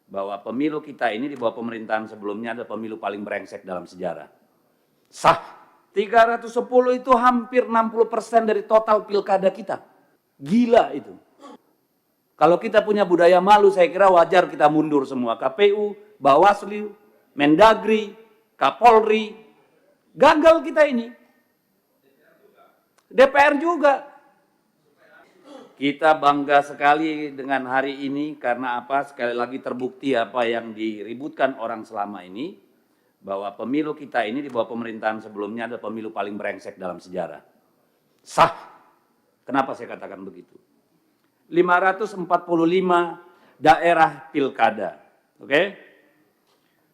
bahwa pemilu kita ini di bawah pemerintahan sebelumnya adalah pemilu paling brengsek dalam sejarah. Sah. 310 itu hampir 60% dari total pilkada kita. Gila itu. Kalau kita punya budaya malu, saya kira wajar kita mundur semua. KPU, Bawaslu, Mendagri, Kapolri. Gagal kita ini. DPR juga. Kita bangga sekali dengan hari ini karena apa? Sekali lagi terbukti apa yang diributkan orang selama ini. Bahwa pemilu kita ini di bawah pemerintahan sebelumnya adalah pemilu paling brengsek dalam sejarah. Sah. Kenapa saya katakan begitu? 545 daerah pilkada. Oke?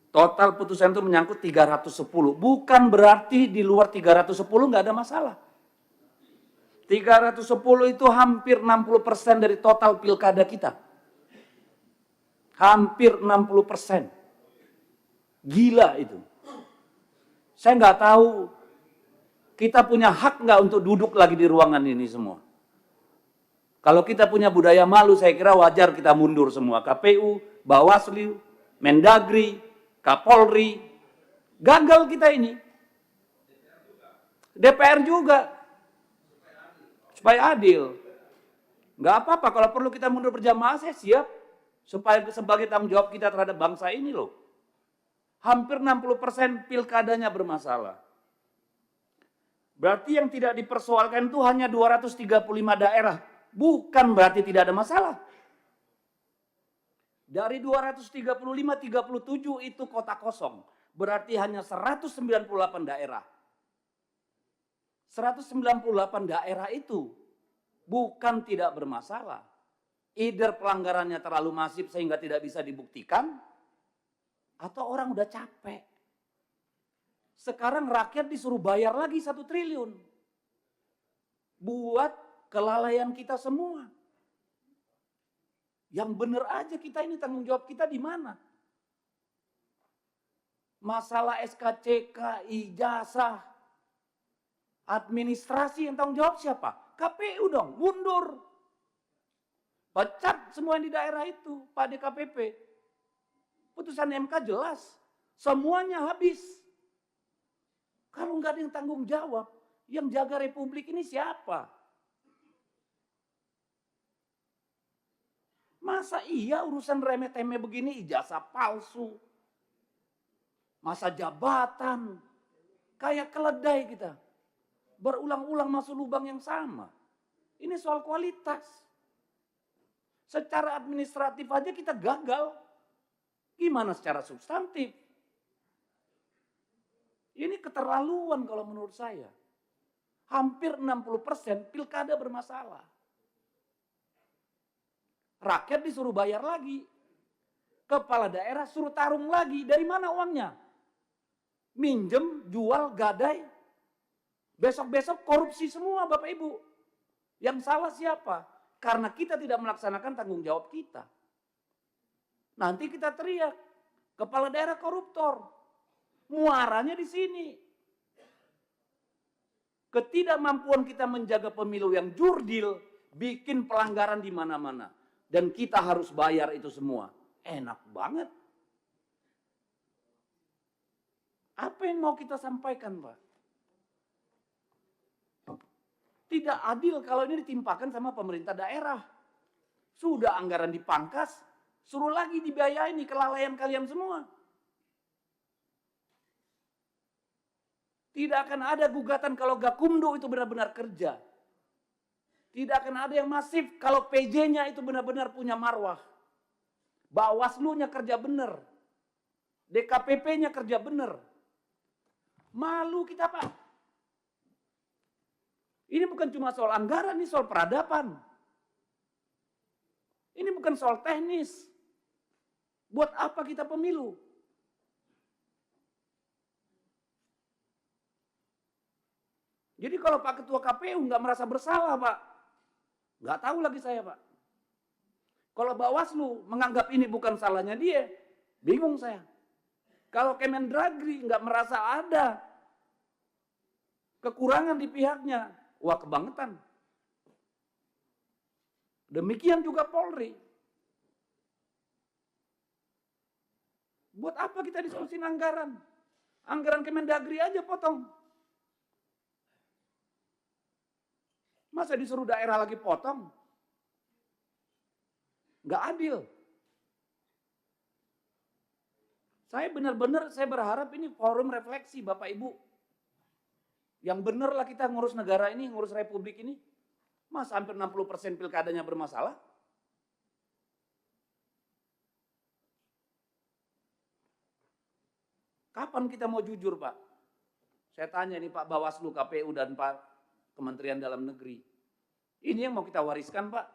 Total putusan itu menyangkut 310. Bukan berarti di luar 310 nggak ada masalah. 310 itu hampir 60% dari total pilkada kita. Hampir 60%. Gila itu. Saya nggak tahu kita punya hak nggak untuk duduk lagi di ruangan ini semua. Kalau kita punya budaya malu, saya kira wajar kita mundur semua. KPU, Bawaslu, Mendagri, Kapolri. Gagal kita ini. DPR juga. Supaya adil. Nggak apa-apa, kalau perlu kita mundur berjamaah, saya siap. Supaya sebagai tanggung jawab kita terhadap bangsa ini loh. Hampir 60% pilkadanya bermasalah. Berarti yang tidak dipersoalkan itu hanya 235 daerah. Bukan berarti tidak ada masalah. Dari 235, 37 itu kota kosong. Berarti hanya 198 daerah. 198 daerah itu bukan tidak bermasalah. Either pelanggarannya terlalu masif sehingga tidak bisa dibuktikan, atau orang udah capek. Sekarang rakyat disuruh bayar lagi 1 triliun. Buat kelalaian kita semua. Yang benar aja kita ini tanggung jawab kita di mana? Masalah SKCK, ijazah, administrasi yang tanggung jawab siapa? KPU dong, mundur. Pecat semua yang di daerah itu, Pak DKPP. Putusan MK jelas, semuanya habis. Kalau nggak ada yang tanggung jawab, yang jaga republik ini siapa? Masa iya urusan remeh-temeh begini, ijazah palsu, masa jabatan, kayak keledai kita. Berulang-ulang masuk lubang yang sama. Ini soal kualitas. Secara administratif aja kita gagal. Gimana secara substantif? Ini keterlaluan kalau menurut saya. Hampir 60% pilkada bermasalah. Rakyat disuruh bayar lagi. Kepala daerah suruh tarung lagi. Dari mana uangnya? Minjem, jual, gadai. Besok-besok korupsi semua Bapak Ibu. Yang salah siapa? Karena kita tidak melaksanakan tanggung jawab kita. Nanti kita teriak, kepala daerah koruptor. Muaranya di sini. Ketidakmampuan kita menjaga pemilu yang jurdil, bikin pelanggaran di mana-mana. Dan kita harus bayar itu semua. Enak banget. Apa yang mau kita sampaikan, Pak? Tidak adil kalau ini ditimpakan sama pemerintah daerah. Sudah anggaran dipangkas, suruh lagi dibiayai nih kelalaian kalian semua. Tidak akan ada gugatan kalau Gakumdu itu benar-benar kerja. Tidak akan ada yang masif kalau PJ-nya itu benar-benar punya marwah. Bawaslu-nya kerja benar. DKPP-nya kerja benar. Malu kita, Pak. Ini bukan cuma soal anggaran, ini soal peradaban. Ini bukan soal teknis. Buat apa kita pemilu? Jadi kalau Pak Ketua KPU nggak merasa bersalah, Pak, nggak tahu lagi saya, Pak. Kalau Bawaslu menganggap ini bukan salahnya dia, bingung saya. Kalau Kemendagri nggak merasa ada kekurangan di pihaknya, wah kebangetan. Demikian juga Polri. Buat apa kita diskusin anggaran? Anggaran Kemendagri aja potong. Masa disuruh daerah lagi potong? Nggak adil. Saya benar-benar saya berharap ini forum refleksi Bapak Ibu. Yang benar lah kita ngurus negara ini, ngurus republik ini. Masa hampir 60% pilkadanya bermasalah? Kapan kita mau jujur, Pak? Saya tanya nih Pak Bawaslu, KPU, dan Pak Kementerian Dalam Negeri. Ini yang mau kita wariskan, Pak.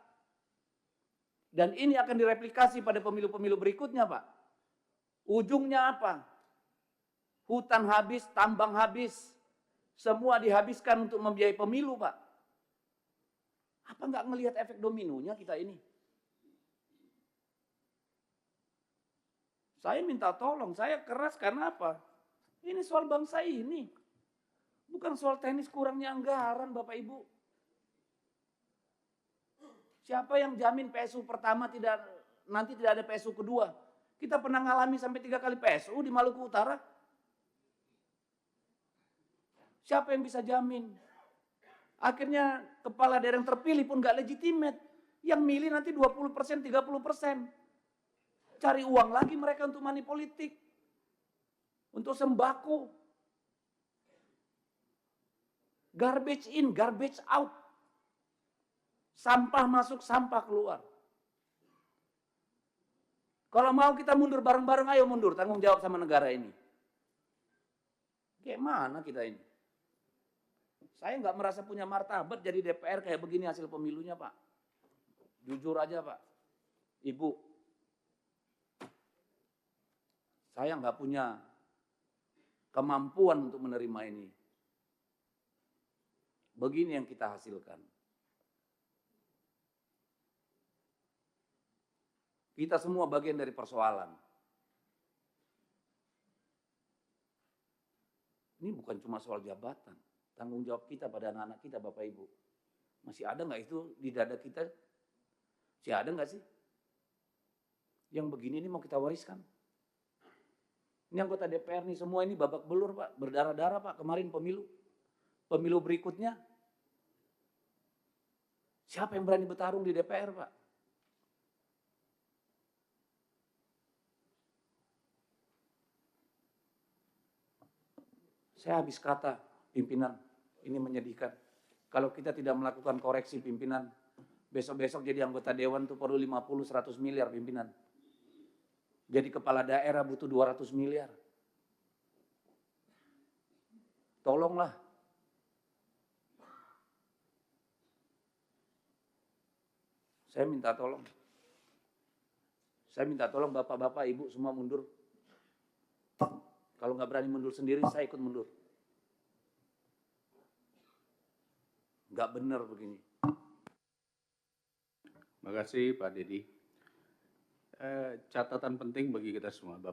Dan ini akan direplikasi pada pemilu-pemilu berikutnya, Pak. Ujungnya apa? Hutan habis, tambang habis. Semua dihabiskan untuk membiayai pemilu, Pak. Apa nggak ngelihat efek dominonya kita ini? Saya minta tolong, saya keras karena apa? Ini soal bangsa ini. Bukan soal teknis kurangnya anggaran, Bapak Ibu. Siapa yang jamin PSU pertama nanti tidak ada PSU kedua? Kita pernah ngalami sampai 3 kali PSU di Maluku Utara. Siapa yang bisa jamin? Akhirnya kepala daerah yang terpilih pun gak legitimate. Yang milih nanti 20%, 30%. Cari uang lagi mereka untuk money politik. Untuk sembako. Garbage in, garbage out. Sampah masuk, sampah keluar. Kalau mau kita mundur bareng-bareng, ayo mundur. Tanggung jawab sama negara ini. Kayak mana kita ini? Saya nggak merasa punya martabat jadi DPR kayak begini hasil pemilunya, Pak. Jujur aja, Pak. Ibu, saya nggak punya kemampuan untuk menerima ini. Begini yang kita hasilkan. Kita semua bagian dari persoalan. Ini bukan cuma soal jabatan. Tanggung jawab kita pada anak-anak kita, Bapak Ibu. Masih ada nggak itu di dada kita? Masih ada nggak sih? Yang begini ini mau kita wariskan. Ini anggota DPR nih semua ini babak belur, Pak. Berdarah-darah, Pak. Kemarin pemilu. Pemilu berikutnya. Siapa yang berani bertarung di DPR, Pak? Saya habis kata, pimpinan, ini menyedihkan. Kalau kita tidak melakukan koreksi pimpinan, besok-besok jadi anggota dewan tuh perlu 50-100 miliar pimpinan. Jadi kepala daerah butuh 200 miliar. Tolonglah. Saya minta tolong. Saya minta tolong bapak-bapak, ibu semua mundur. Kalau nggak berani mundur sendiri, saya ikut mundur. Nggak benar begini. Terima kasih Pak Dedi. Catatan penting bagi kita semua, Bapak